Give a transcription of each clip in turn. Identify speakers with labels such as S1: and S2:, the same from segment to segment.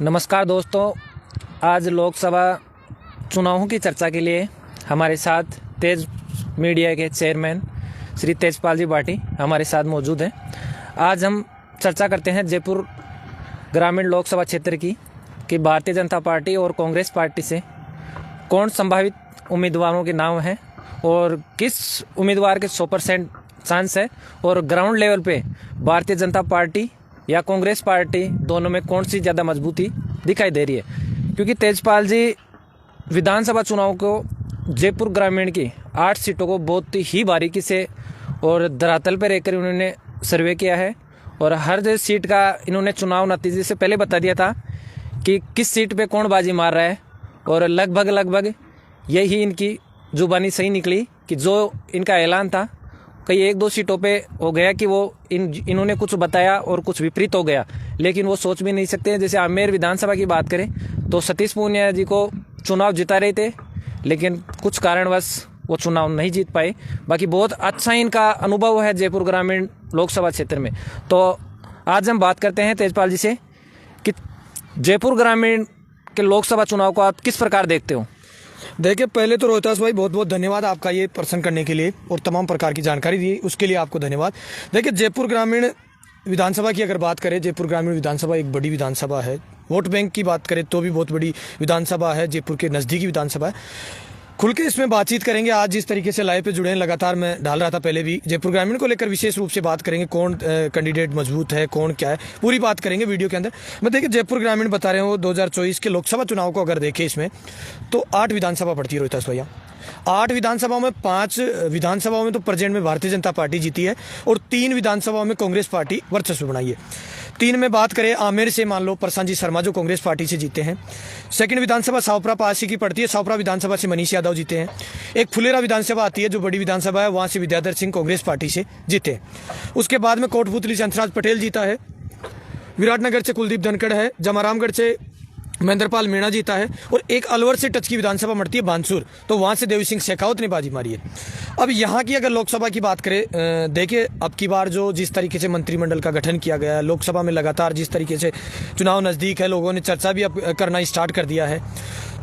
S1: नमस्कार दोस्तों, आज लोकसभा चुनावों की चर्चा के लिए हमारे साथ तेज मीडिया के चेयरमैन श्री तेजपाल जी बाटी हमारे साथ मौजूद हैं। आज हम चर्चा करते हैं जयपुर ग्रामीण लोकसभा क्षेत्र की कि भारतीय जनता पार्टी और कांग्रेस पार्टी से कौन संभावित उम्मीदवारों के नाम हैं और किस उम्मीदवार के 100% चांस है और ग्राउंड लेवल पे भारतीय जनता पार्टी या कांग्रेस पार्टी दोनों में कौन सी ज़्यादा मजबूती दिखाई दे रही है। क्योंकि तेजपाल जी विधानसभा चुनाव को जयपुर ग्रामीण की 8 सीटों को बहुत ही बारीकी से और धरातल पर रहकर उन्होंने सर्वे किया है और हर सीट का इन्होंने चुनाव नतीजे से पहले बता दिया था कि किस सीट पे कौन बाजी मार रहा है और लगभग यही इनकी जुबानी सही निकली कि जो इनका ऐलान था कई 1-2 सीटों पे हो गया कि वो इन्होंने कुछ बताया और कुछ विपरीत हो गया, लेकिन वो सोच भी नहीं सकते हैं। जैसे आमेर विधानसभा की बात करें तो सतीश पूनिया जी को चुनाव जिता रहे थे, लेकिन कुछ कारणवश वो चुनाव नहीं जीत पाए। बाकी बहुत अच्छा इनका अनुभव है जयपुर ग्रामीण लोकसभा क्षेत्र में। तो आज हम बात करते हैं तेजपाल जी से कि जयपुर ग्रामीण के लोकसभा चुनाव को आप किस प्रकार देखते हो।
S2: देखिए, पहले तो रोहतास भाई बहुत बहुत धन्यवाद आपका ये प्रश्न करने के लिए और तमाम प्रकार की जानकारी दी उसके लिए आपको धन्यवाद। देखिए, जयपुर ग्रामीण विधानसभा की अगर बात करें, जयपुर ग्रामीण विधानसभा एक बड़ी विधानसभा है। वोट बैंक की बात करें तो भी बहुत बड़ी विधानसभा है, जयपुर के नज़दीकी विधानसभा है। खुल के इसमें बातचीत करेंगे। आज जिस तरीके से लाइव पे जुड़े हैं, लगातार मैं डाल रहा था पहले भी, जयपुर ग्रामीण को लेकर विशेष रूप से बात करेंगे, कौन कैंडिडेट मजबूत है, कौन क्या है, पूरी बात करेंगे वीडियो के अंदर। मैं देखिए, जयपुर ग्रामीण बता रहे हो 2024 के लोकसभा चुनाव को अगर देखें इसमें तो 8 विधानसभा पड़ती है रोहितास भैया। 8 विधानसभाओं में 5 विधानसभाओं में तो प्रेजेंट में भारतीय जनता पार्टी जीती है और 3 विधानसभाओं में कांग्रेस पार्टी वर्चस्व बनाई है। 3 में बात करें आमेर से, मान लो प्रशांत जी शर्मा जो कांग्रेस पार्टी से जीते हैं। सेकंड विधानसभा सावपरा पासी की पड़ती है, सावपरा विधानसभा से मनीष यादव जीते हैं। एक फुलेरा विधानसभा आती है जो बड़ी विधानसभा है, वहां से विद्याधर सिंह कांग्रेस पार्टी से जीते। उसके बाद में कोटपुतली से हंसराज पटेल जीता है, विराटनगर से कुलदीप धनखड़ है, जमारामगढ़ से महेंद्रपाल मीणा जीता है और एक अलवर से टच की विधानसभा मरती है बानसूर, तो वहां से देवी सिंह शेखावत ने बाजी मारी है। अब यहाँ की अगर लोकसभा की बात करें, देखिए अब की बार जो जिस तरीके से मंत्रिमंडल का गठन किया गया है, लोकसभा में लगातार जिस तरीके से चुनाव नज़दीक है, लोगों ने चर्चा भी अब करना स्टार्ट कर दिया है,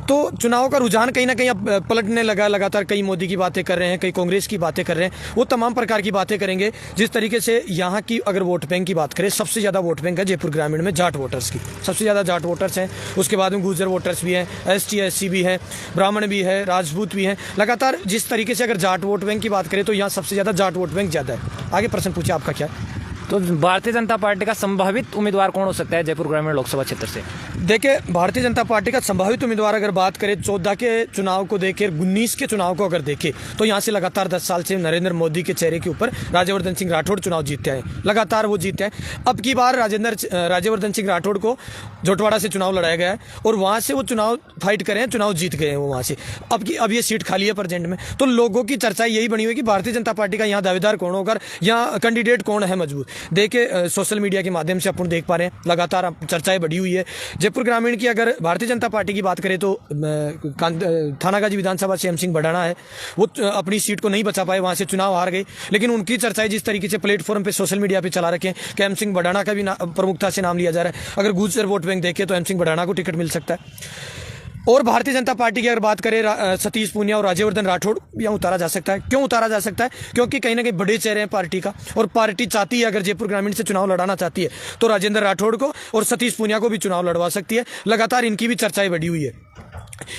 S2: तो चुनाव का रुझान कहीं ना कहीं अब पलटने लगा। लगातार कई मोदी की बातें कर रहे हैं, कई कांग्रेस की बातें कर रहे हैं, वो तमाम प्रकार की बातें करेंगे। जिस तरीके से यहाँ की अगर वोट बैंक की बात करें, सबसे ज़्यादा वोट बैंक है जयपुर ग्रामीण में जाट वोटर्स की, सबसे ज़्यादा जाट वोटर्स हैं। उसके बाद में गुर्जर वोटर्स भी हैं, ST SC भी है, ब्राह्मण भी है, राजपूत भी हैं। लगातार जिस तरीके से अगर जाट वोट बैंक की बात करें तो यहाँ सबसे ज़्यादा जाट वोट बैंक ज़्यादा है। आगे प्रश्न पूछे आपका क्या है।
S1: तो भारतीय जनता पार्टी का संभावित उम्मीदवार कौन हो सकता है जयपुर ग्रामीण लोकसभा क्षेत्र से।
S2: देखिए, भारतीय जनता पार्टी का संभावित उम्मीदवार अगर बात करें 14 के चुनाव को देखें, 19 के चुनाव को अगर देखें तो यहाँ से लगातार 10 साल से नरेंद्र मोदी के चेहरे के ऊपर राज्यवर्धन सिंह राठौड़ चुनाव जीतते हैं, लगातार वो जीते हैं। अब की बार राज्यवर्धन सिंह राठौड़ को जोटवाड़ा से चुनाव लड़ाया गया है और वहाँ से वो चुनाव फाइट करे हैं, चुनाव जीत गए हैं वो वहाँ से। अब ये सीट खाली है प्रेजेंट में, तो लोगों की चर्चा यही बनी हुई कि भारतीय जनता पार्टी का यहाँ दावेदार कौन होगा, यहाँ कैंडिडेट कौन है मजबूत। देखिए, सोशल मीडिया के माध्यम से अपन देख पा रहे हैं लगातार चर्चाएं बढ़ी हुई है। जयपुर ग्रामीण की अगर भारतीय जनता पार्टी की बात करें तो थानागाजी विधानसभा से एम सिंह बढ़ाना है, वो अपनी सीट को नहीं बचा पाए, वहां से चुनाव हार गए। लेकिन उनकी चर्चाएं जिस तरीके से प्लेटफॉर्म पे सोशल मीडिया पे चला रखे हैं कि एम सिंह बढ़ाना का भी प्रमुखता से नाम लिया जा रहा है। अगर गुर्जर वोट बैंक देखे तो एम सिंह बढ़ाना को टिकट मिल सकता है। और भारतीय जनता पार्टी की अगर बात करें, सतीश पूनिया और राज्यवर्धन राठौड़ यहाँ उतारा जा सकता है। क्यों उतारा जा सकता है? क्योंकि कहीं ना कहीं बड़े चेहरे हैं पार्टी का और पार्टी चाहती है, अगर जयपुर ग्रामीण से चुनाव लड़ाना चाहती है तो राजेंद्र राठौड़ को और सतीश पूनिया को भी चुनाव लड़वा सकती है। लगातार इनकी भी चर्चाएं बढ़ी हुई है।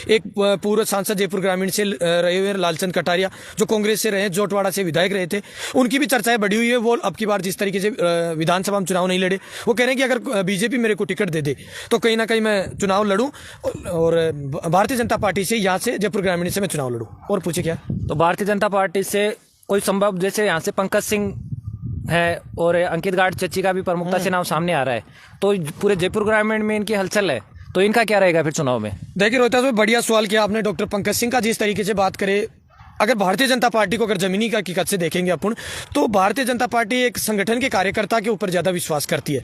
S2: एक पूर्व सांसद जयपुर ग्रामीण से रहे हुए लालचंद कटारिया जो कांग्रेस से रहे, जोटवाड़ा से विधायक रहे थे, उनकी भी चर्चाएं बढ़ी हुई है। वो अब की बार जिस तरीके से विधानसभा में चुनाव नहीं लड़े, वो कह रहे हैं कि अगर बीजेपी मेरे को टिकट दे दे तो कहीं ना कहीं मैं चुनाव लड़ूं और भारतीय जनता पार्टी से यहाँ से जयपुर ग्रामीण से मैं चुनाव लड़ूं। और पूछे क्या।
S1: तो भारतीय जनता पार्टी से कोई संभव, जैसे यहाँ से पंकज सिंह है और अंकित गाड चच्ची का भी प्रमुखता से नाम सामने आ रहा है, तो पूरे जयपुर ग्रामीण में इनकी हलचल है, तो इनका क्या रहेगा फिर चुनाव में।
S2: देखिए रोहतास में बढ़िया सवाल किया आपने डॉक्टर पंकज सिंह का। जिस तरीके से बात करें अगर भारतीय जनता पार्टी को अगर जमीनी का हकीकत से देखेंगे अपन, तो भारतीय जनता पार्टी एक संगठन के कार्यकर्ता के ऊपर ज़्यादा विश्वास करती है।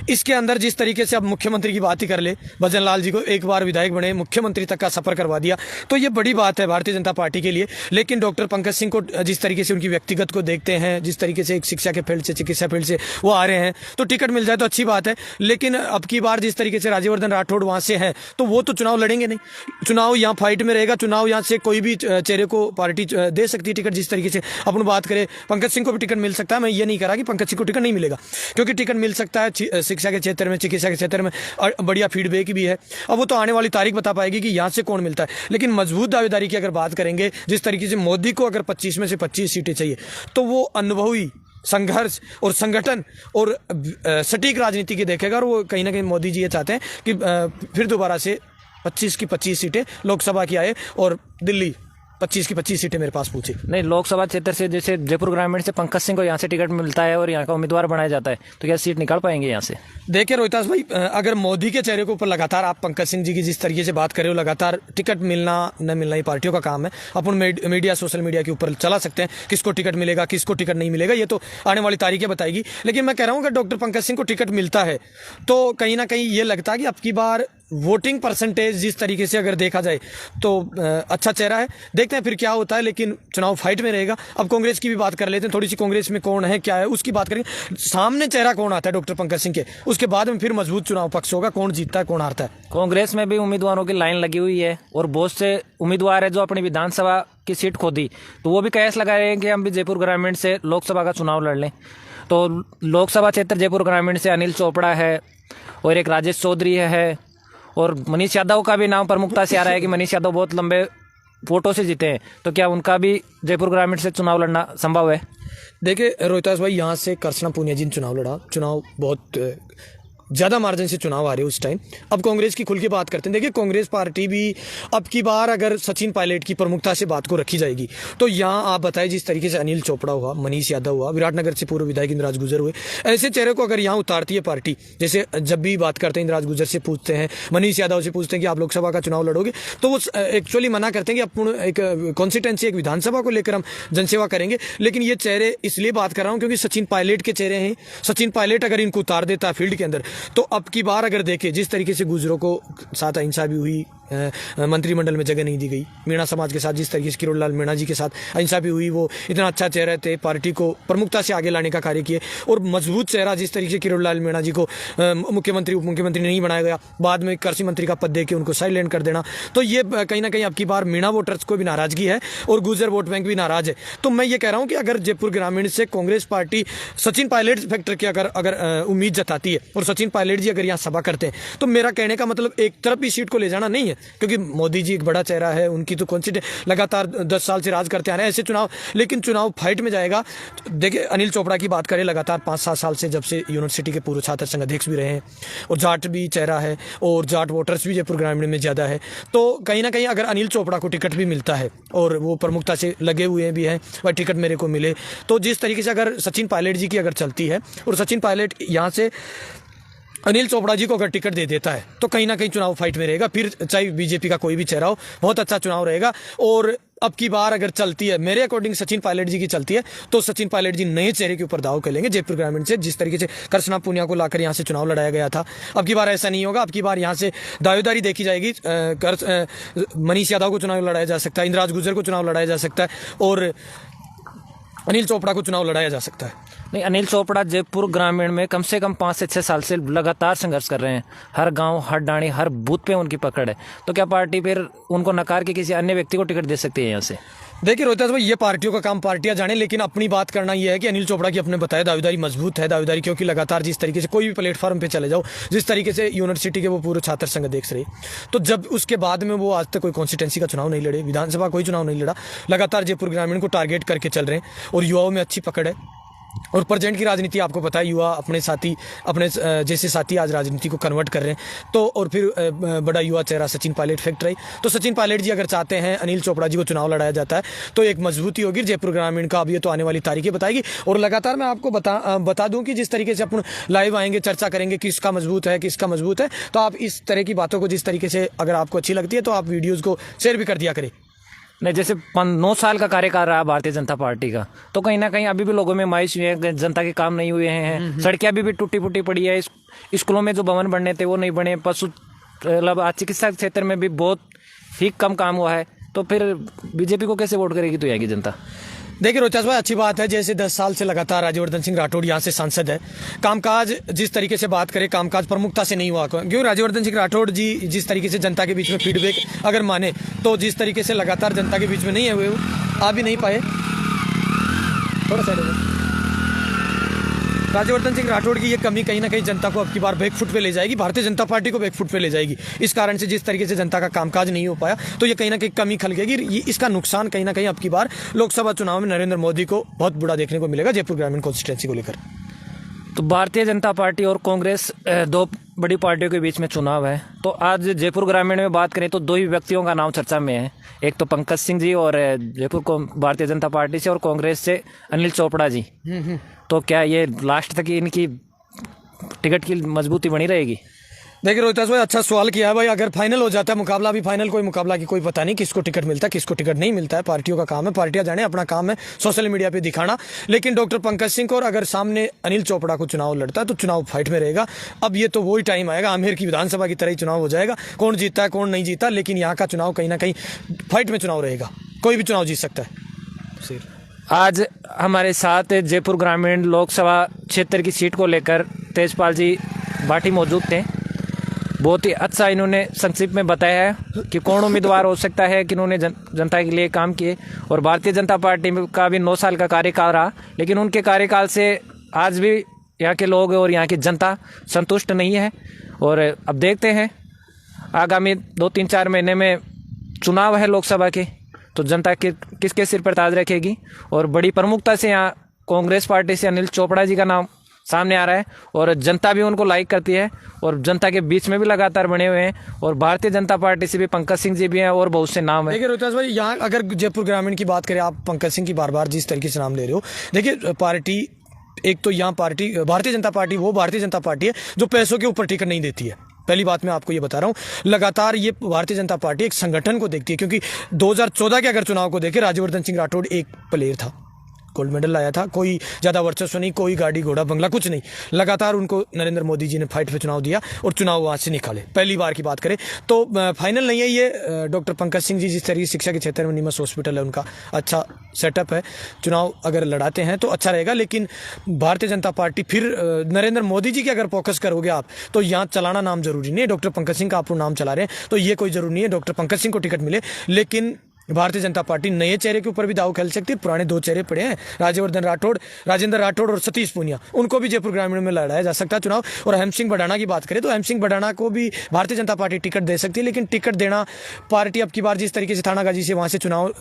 S2: इसके अंदर जिस तरीके से अब मुख्यमंत्री की बात ही कर ले, भजन लाल जी को एक बार विधायक बने, मुख्यमंत्री तक का सफर करवा दिया, तो ये बड़ी बात है भारतीय जनता पार्टी के लिए। लेकिन डॉक्टर पंकज सिंह को जिस तरीके से उनकी व्यक्तिगत को देखते हैं, जिस तरीके से एक शिक्षा के फील्ड से, चिकित्सा फील्ड से वो आ रहे हैं, तो टिकट मिल जाए तो अच्छी बात है। लेकिन अब की बार जिस तरीके से राज्यवर्धन राठौड़ वहाँ से हैं, तो वो तो चुनाव लड़ेंगे नहीं। चुनाव यहाँ फाइट में रहेगा, चुनाव यहाँ से कोई भी चेहरे को पार्टी दे सकती है टिकट। जिस तरीके से अपन बात करें, पंकज सिंह को भी टिकट मिल सकता है। मैं ये नहीं कह रहा कि पंकज सिंह को टिकट नहीं मिलेगा, क्योंकि टिकट मिल सकता है शिक्षा के क्षेत्र में, चिकित्सा के क्षेत्र में, और बढ़िया फीडबैक भी है। अब वो तो आने वाली तारीख बता पाएगी कि यहाँ से कौन मिलता है। लेकिन मजबूत दावेदारी की अगर बात करेंगे, जिस तरीके से मोदी को अगर 25 में से 25 सीटें चाहिए, तो वो अनुभवी संघर्ष और संगठन और सटीक राजनीति की देखेगा। और वो कहीं ना कहीं मोदी जी ये चाहते हैं कि फिर दोबारा से 25 की 25 सीटें लोकसभा की आए और दिल्ली 25 की 25 सीटें मेरे पास पूछे।
S1: नहीं, लोकसभा क्षेत्र से जैसे जयपुर ग्रामीण से पंकज सिंह को यहाँ से टिकट मिलता है और यहाँ का उम्मीदवार बनाया जाता है, तो क्या सीट निकाल पाएंगे यहाँ से?
S2: देखिए रोहितास भाई, अगर मोदी के चेहरे के ऊपर लगातार आप पंकज सिंह जी की जिस तरीके से बात कर रहे हो, लगातार टिकट मिलना न मिलना ही पार्टियों का काम है। अपन मीडिया, सोशल मीडिया के ऊपर चला सकते हैं किसको टिकट मिलेगा, किसको टिकट नहीं मिलेगा, ये तो आने वाली तारीखें बताएगी। लेकिन मैं कह रहा हूँ अगर डॉक्टर पंकज सिंह को टिकट मिलता है, तो कहीं ना कहीं ये लगता है कि अब की बार वोटिंग परसेंटेज जिस तरीके से अगर देखा जाए तो अच्छा चेहरा है। देखते हैं फिर क्या होता है, लेकिन चुनाव फाइट में रहेगा। अब कांग्रेस की भी बात कर लेते हैं, थोड़ी सी कांग्रेस में कौन है क्या है उसकी बात करेंगे। सामने चेहरा कौन आता है डॉक्टर पंकज सिंह के, उसके बाद में फिर मजबूत चुनाव पक्ष होगा, कौन जीतता है कौन हारता है।
S1: कांग्रेस में भी उम्मीदवारों की लाइन लगी हुई है और बहुत से उम्मीदवार है जो अपनी विधानसभा की सीट खोदी, तो वो भी कयास लगा रहे हैं कि हम भी जयपुर ग्रामीण से लोकसभा का चुनाव लड़ लें। तो लोकसभा क्षेत्र जयपुर ग्रामीण से अनिल चोपड़ा है और एक राजेश चौधरी है, और मनीष यादव का भी नाम प्रमुखता से आ रहा है कि मनीष यादव बहुत लंबे वोटों से जीते हैं, तो क्या उनका भी जयपुर ग्रामीण से चुनाव लड़ना संभव है?
S2: देखिए रोहितास भाई, यहाँ से कृष्णा पूनिया जी ने चुनाव लड़ा, चुनाव बहुत ज़्यादा मार्जिन से चुनाव आ रहे उस टाइम। अब कांग्रेस की खुल के बात करते हैं। देखिए कांग्रेस पार्टी भी अब की बार अगर सचिन पायलट की प्रमुखता से बात को रखी जाएगी, तो यहाँ आप बताएं जिस तरीके से अनिल चोपड़ा हुआ, मनीष यादव हुआ, विराटनगर से पूर्व विधायक इंद्राज गुजर हुए, ऐसे चेहरे को अगर यहाँ उतारती है पार्टी, जैसे जब भी बात करते हैं इंद्राज गुजर से पूछते हैं, मनीष यादव से पूछते हैं कि आप लोकसभा का चुनाव लड़ोगे, तो वो एक्चुअली मना करते हैं कि अब एक कॉन्स्टिट्यूंसी, एक विधानसभा को लेकर हम जनसेवा करेंगे। लेकिन ये चेहरे इसलिए बात कर रहा हूँ क्योंकि सचिन पायलट के चेहरे हैं। सचिन पायलट अगर इनको उतार देता है फील्ड के अंदर, तो अब की बार अगर देखें जिस तरीके से गुजरों को साथ अहिंसा भी हुई, मंत्रिमंडल में जगह नहीं दी गई, मीणा समाज के साथ जिस तरीके से किरोड़ लाल मीणा जी के साथ अहिंसा भी हुई, वो इतना अच्छा चेहरा थे, पार्टी को प्रमुखता से आगे लाने का कार्य किए, और मजबूत चेहरा जिस तरीके से किरोड़ लाल मीणा जी को मुख्यमंत्री उप मुख्यमंत्री नहीं बनाया गया, बाद में कृषि मंत्री का पद देके उनको साइलेंट कर देना, तो ये कहीं ना कहीं अब की बार मीणा वोटर्स को भी नाराजगी है और गुजर वोट बैंक भी नाराज है। तो मैं ये कह रहा हूँ कि अगर जयपुर ग्रामीण से कांग्रेस पार्टी सचिन पायलट फैक्टर की अगर उम्मीद जताती है और सचिन पायलट जी अगर यहाँ सभा करते हैं, तो मेरा कहने का मतलब एक तरफ भी सीट को ले जाना नहीं है, क्योंकि मोदी जी एक बड़ा चेहरा है, उनकी तो लगातार 10 साल से राज करते आ रहे हैं, ऐसे चुनाव, लेकिन चुनाव फाइट में जाएगा। देखिए अनिल चोपड़ा की बात करें, लगातार 5-7 साल से जब से यूनिवर्सिटी के पूर्व छात्र संघ अध्यक्ष भी रहे हैं, और जाट भी चेहरा है और जाट वोटर्स भी जयपुर ग्रामीण में ज़्यादा है, तो कहीं ना कहीं अगर अनिल चोपड़ा को टिकट भी मिलता है और वो प्रमुखता से लगे हुए भी हैं वह टिकट मेरे को मिले, तो जिस तरीके से अगर सचिन पायलट जी की अगर चलती है और सचिन पायलट यहाँ से अनिल चोपड़ा जी को अगर टिकट दे देता है, तो कहीं ना कहीं चुनाव फाइट में रहेगा। फिर चाहे बीजेपी का कोई भी चेहरा हो, बहुत अच्छा चुनाव रहेगा। और अब की बार अगर चलती है, मेरे अकॉर्डिंग सचिन पायलट जी की चलती है, तो सचिन पायलट जी नए चेहरे के ऊपर दाव खेलेंगे जयपुर ग्रामीण से। जिस तरीके से कृष्णा पूनिया को लाकर यहाँ से चुनाव लड़ाया गया था, अब की बार ऐसा नहीं होगा। अब की बार यहाँ से दावेदारी देखी जाएगी। मनीष यादव को चुनाव लड़ाया जा सकता है, इंद्राज गुजर को चुनाव लड़ाया जा सकता है, और अनिल चोपड़ा को चुनाव लड़ाया जा सकता है।
S1: नहीं, अनिल चोपड़ा जयपुर ग्रामीण में कम से कम 5 से 6 साल से लगातार संघर्ष कर रहे हैं, हर गांव, हर डाणी, हर बूथ पे उनकी पकड़ है, तो क्या पार्टी फिर उनको नकार के किसी अन्य व्यक्ति को टिकट दे सकती है यहाँ से?
S2: देखिए रोहितास भाई, ये पार्टियों का काम, पार्टियां जाने, लेकिन अपनी बात करना यह है कि अनिल चोपड़ा की अपने बताया दावेदारी मजबूत है। दावेदारी क्योंकि लगातार जिस तरीके से कोई भी प्लेटफॉर्म पे चले जाओ, जिस तरीके से यूनिवर्सिटी के वो पूर्व छात्र संघ देख रहे, तो जब उसके बाद में वो आज तक कोई कॉन्स्टिट्यूंसी का चुनाव नहीं लड़े, विधानसभा कोई चुनाव नहीं लड़ा, लगातार जयपुर ग्रामीण को टारगेट करके चल रहे हैं, और युवाओं में अच्छी पकड़ है। और प्रेजेंट की राजनीति आपको पता है, युवा अपने जैसे साथी आज राजनीति को कन्वर्ट कर रहे हैं, तो और फिर बड़ा युवा चेहरा सचिन पायलट फैक्टर है। तो सचिन पायलट जी अगर चाहते हैं अनिल चोपड़ा जी को चुनाव लड़ाया जाता है, तो एक मजबूती होगी जयपुर ग्रामीण का। अब ये तो आने वाली तारीखें बताएगी, और लगातार मैं आपको बता दूं कि जिस तरीके से अपन लाइव आएंगे, चर्चा करेंगे किसका मजबूत है, किसका मजबूत है, तो आप इस तरह की बातों को जिस तरीके से अगर आपको अच्छी लगती है, तो आप वीडियोज़ को शेयर भी कर दिया करें।
S1: नहीं, जैसे 9 साल का कार्यकाल रहा भारतीय जनता पार्टी का, तो कहीं ना कहीं अभी भी लोगों में मायूस हुई है, जनता के काम नहीं हुए हैं, सड़कें अभी भी टूटी फूटी पड़ी है, स्कूलों में जो भवन बनने थे वो नहीं बने, पशु मतलब चिकित्सा क्षेत्र में भी बहुत ही कम काम हुआ है। तो फिर बीजेपी को कैसे वोट करेगी तो यहाँ की जनता?
S2: देखिए रोहतास भाई, अच्छी बात है, जैसे 10 साल से लगातार राज्यवर्धन सिंह राठौड़ यहाँ से सांसद है। कामकाज जिस तरीके से बात करें, कामकाज प्रमुखता से नहीं हुआ, क्यों राज्यवर्धन सिंह राठौड़ जी जिस तरीके से जनता के बीच में फीडबैक अगर माने तो जिस तरीके से लगातार जनता के बीच में नहीं है हुए, आ भी नहीं पाए। थोड़ा सा राज्यवर्धन सिंह राठौड़ की ये कमी कहीं ना कहीं जनता को अब की बार बैकफुट पे ले जाएगी, भारतीय जनता पार्टी को बैकफुट पे ले जाएगी। इस कारण से जिस तरीके से जनता का कामकाज नहीं हो पाया तो ये कहीं ना कहीं कमी खलकेगी। इसका नुकसान कहीं ना कहीं अब की बार लोकसभा चुनाव में नरेंद्र मोदी को बहुत बुरा देखने को मिलेगा जयपुर ग्रामीण कॉन्स्टिट्यूंसी को लेकर।
S1: तो भारतीय जनता पार्टी और कांग्रेस दो बड़ी पार्टियों के बीच में चुनाव है। तो आज जयपुर ग्रामीण में बात करें तो दो ही व्यक्तियों का नाम चर्चा में है, एक तो पंकज सिंह जी और जयपुर को भारतीय जनता पार्टी से, और कांग्रेस से अनिल चोपड़ा जी। तो क्या ये लास्ट तक इनकी टिकट की मजबूती बनी रहेगी?
S2: देखिए रोहितास भाई, अच्छा सवाल किया है भाई। अगर फाइनल हो जाता है मुकाबला, अभी फाइनल कोई मुकाबला की कोई पता नहीं किसको टिकट मिलता है किसको टिकट नहीं मिलता है, पार्टियों का काम है, पार्टियां जाने, अपना काम है सोशल मीडिया पे दिखाना। लेकिन डॉक्टर पंकज सिंह को और अगर सामने अनिल चोपड़ा को चुनाव लड़ता है तो चुनाव फाइट में रहेगा। अब ये तो वही टाइम आएगा, आमेर की विधानसभा की तरह ही चुनाव हो जाएगा, कौन जीतता है कौन नहीं जीता, लेकिन यहाँ का चुनाव कहीं ना कहीं फाइट में चुनाव रहेगा, कोई भी चुनाव जीत सकता है।
S1: आज हमारे साथ जयपुर ग्रामीण लोकसभा क्षेत्र की सीट को लेकर तेजपाल जी बाटी मौजूद थे। बहुत ही अच्छा इन्होंने संक्षिप्त में बताया है कि कौन उम्मीदवार हो सकता है, कि इन्होंने जनता के लिए काम किए, और भारतीय जनता पार्टी का भी 9 साल का कार्यकाल रहा, लेकिन उनके कार्यकाल से आज भी यहाँ के लोग और यहाँ की जनता संतुष्ट नहीं है। और अब देखते हैं आगामी 2-3-4 महीने में चुनाव है लोकसभा के, तो जनता किसके सिर पर ताज रखेगी। और बड़ी प्रमुखता से यहाँ कांग्रेस पार्टी से अनिल चोपड़ा जी का नाम सामने आ रहा है, और जनता भी उनको लाइक करती है, और जनता के बीच में भी लगातार बने हुए हैं। और भारतीय जनता पार्टी से भी पंकज सिंह जी भी हैं और बहुत से नाम है।
S2: देखिए रोहतास भाई, यहाँ अगर जयपुर ग्रामीण की बात करें, आप पंकज सिंह की बार बार जिस तरीके से नाम ले रहे हो, देखिए पार्टी एक तो यहाँ पार्टी भारतीय जनता पार्टी वो भारतीय जनता पार्टी है जो पैसों के ऊपर टिकट नहीं देती है। पहली बात मैं आपको ये बता रहा हूँ, लगातार ये भारतीय जनता पार्टी एक संगठन को देखती है, क्योंकि 2014 के अगर चुनाव को देखें, राज्यवर्धन सिंह राठौड़ एक प्लेयर था, गोल्ड मेडल लाया था, कोई ज़्यादा वर्चस्व नहीं, कोई गाड़ी घोड़ा बंगला कुछ नहीं, लगातार उनको नरेंद्र मोदी जी ने फाइट पे चुनाव दिया और चुनाव वहाँ से निकाले। पहली बार की बात करें तो फाइनल नहीं है ये। डॉक्टर पंकज सिंह जी जिस तरीके शिक्षा के क्षेत्र में निमस हॉस्पिटल है, उनका अच्छा सेटअप है, चुनाव अगर लड़ाते हैं तो अच्छा रहेगा। लेकिन भारतीय जनता पार्टी फिर नरेंद्र मोदी जी के अगर फोकस करोगे आप, तो यहाँ चलाना नाम जरूरी नहीं है। डॉक्टर पंकज सिंह का आप नाम चला रहे हैं तो ये कोई जरूरी नहीं है डॉक्टर पंकज सिंह को टिकट मिले, लेकिन भारतीय जनता पार्टी नए चेहरे के ऊपर भी दाव खेल सकती है। पुराने 2 चेहरे पड़े हैं, राजेंद्र राठौड़ और सतीश पूनिया, उनको भी जयपुर ग्रामीण में लड़ाया जा सकता है चुनाव। और हेम सिंह बढ़ाना की बात करें तो हेम सिंह बढ़ाना को भी भारतीय जनता पार्टी टिकट दे सकती है, लेकिन टिकट देना पार्टी अब की बार जिस तरीके से थानागाजी से वहाँ से चुनाव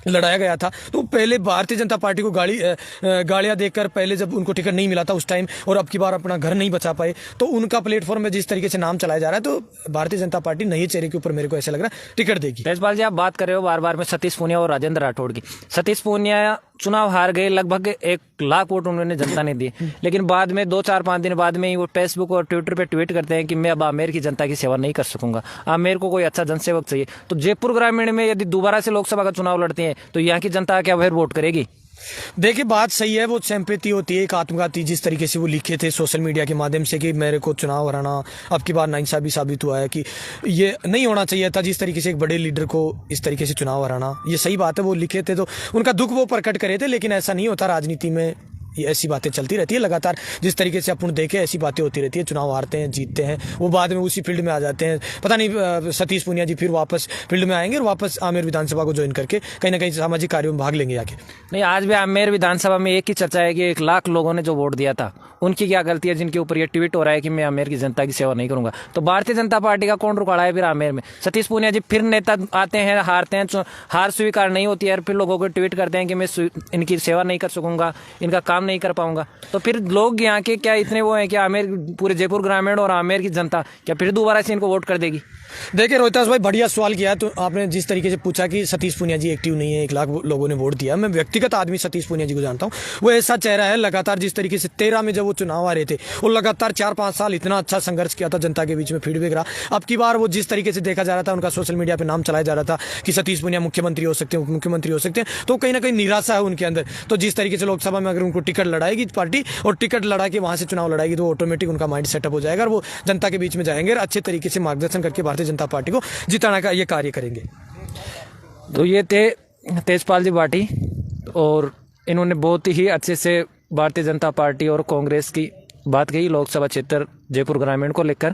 S2: लड़ाया गया था, तो पहले भारतीय जनता पार्टी को गालियां देकर पहले जब उनको टिकट नहीं मिला था उस टाइम, और अब की बार अपना घर नहीं बचा पाए, तो उनका प्लेटफॉर्म में जिस तरीके से नाम चलाया जा रहा है, तो भारतीय जनता पार्टी नए चेहरे के ऊपर मेरे को ऐसा लग रहा है टिकट देगी।
S1: तेजपाल जी, आप बात कर रहे हो बार बार में सतीश पूनिया और राजेंद्र राठौड़ की। सतीश पूनिया चुनाव हार गए, लगभग 1 लाख वोट उन्होंने जनता ने दिए, लेकिन बाद में 2-4-5 दिन बाद में ही वो फेसबुक और ट्विटर पे ट्वीट करते हैं कि मैं अब आमेर की जनता की सेवा नहीं कर सकूंगा, आमेर को कोई अच्छा जनसेवक चाहिए। तो जयपुर ग्रामीण में यदि दोबारा से लोकसभा का चुनाव लड़ते हैं तो यहाँ की जनता क्या फिर वोट करेगी?
S2: देखिए बात सही है, वो सिंपैथी होती है, एक आत्मघाती जिस तरीके से वो लिखे थे सोशल मीडिया के माध्यम से कि मेरे को चुनाव हराना अब की बार नाइंसाफी साबित हुआ है, कि ये नहीं होना चाहिए था जिस तरीके से एक बड़े लीडर को इस तरीके से चुनाव हराना। ये सही बात है, वो लिखे थे तो उनका दुख वो प्रकट करे थे, लेकिन ऐसा नहीं होता राजनीति में, ये ऐसी बातें चलती रहती है लगातार। जिस तरीके से अपन देखे ऐसी बातें होती रहती है, चुनाव हारते हैं जीतते हैं, वो बाद में उसी फील्ड में आ जाते हैं। पता नहीं सतीश पूनिया जी फिर वापस फील्ड में आएंगे और वापस आमेर विधानसभा को ज्वाइन करके कहीं ना कहीं सामाजिक कार्यों में भाग लेंगे आके।
S1: नहीं, आज भी आमेर विधानसभा में एक ही चर्चा है कि 1 लाख लोगों ने जो वोट दिया था, उनकी क्या गलती है जिनके ऊपर ये ट्वीट हो रहा है कि मैं आमेर की जनता की सेवा नहीं करूंगा। तो भारतीय जनता पार्टी का कौन रुकाड़ा है फिर आमेर में? सतीश पूनिया जी फिर नेता आते हैं, हारते हैं, हार स्वीकार नहीं होती है, फिर लोगों को ट्वीट करते हैं कि मैं इनकी सेवा नहीं कर सकूंगा, इनका काम नहीं कर पाऊंगा। तो फिर लोग यहाँ के क्या इतने वो हैं कि आमेर पूरे जयपुर ग्रामीण और आमेर की जनता क्या फिर दोबारा से इनको वोट कर देगी?
S2: देखिए रोहितास भाई, बढ़िया सवाल किया। तो आपने जिस तरीके से पूछा कि सतीश पूनिया जी एक्टिव नहीं है, 1 लाख लोगों ने वोट दिया, मैं व्यक्तिगत आदमी सतीश पूनिया जी को जानता हूँ। वो ऐसा चेहरा है, लगातार जिस तरीके से 13 में जब वो चुनाव आ रहे थे, वो लगातार 4-5 साल इतना अच्छा संघर्ष किया था, जनता के बीच में फीडबैक रहा। अब की बार वो जिस तरीके से देखा जा रहा था, उनका सोशल मीडिया पर नाम चलाया जा रहा था कि सतीश पूनिया मुख्यमंत्री हो सकते हैं, उप मुख्यमंत्री हो सकते हैं, तो कहीं ना कहीं निराशा है उनके अंदर। तो जिस तरीके से लोकसभा में अगर उनको टिकट लड़ाएगी पार्टी और टिकट लड़ा के वहां से चुनाव लड़ाएगी, तो ऑटोमेटिक उनका माइंड सेटअप हो जाएगा और वो जनता के बीच में जाएंगे और अच्छे तरीके से मार्गदर्शन करके भारतीय जनता पार्टी को जिताने का ये कार्य करेंगे।
S1: तो ये थे तेजपाल जी बाटी, और इन्होंने बहुत ही अच्छे से भारतीय जनता पार्टी और कांग्रेस की बात कही लोकसभा क्षेत्र जयपुर ग्रामीण को लेकर।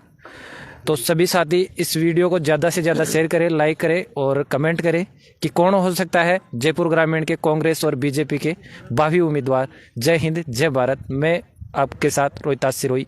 S1: तो सभी साथी इस वीडियो को ज़्यादा से ज़्यादा शेयर करें, लाइक करें और कमेंट करें कि कौन हो सकता है जयपुर ग्रामीण के कांग्रेस और बीजेपी के भावी उम्मीदवार। जय हिंद, जय भारत। मैं आपके साथ रोहितास सिरोही।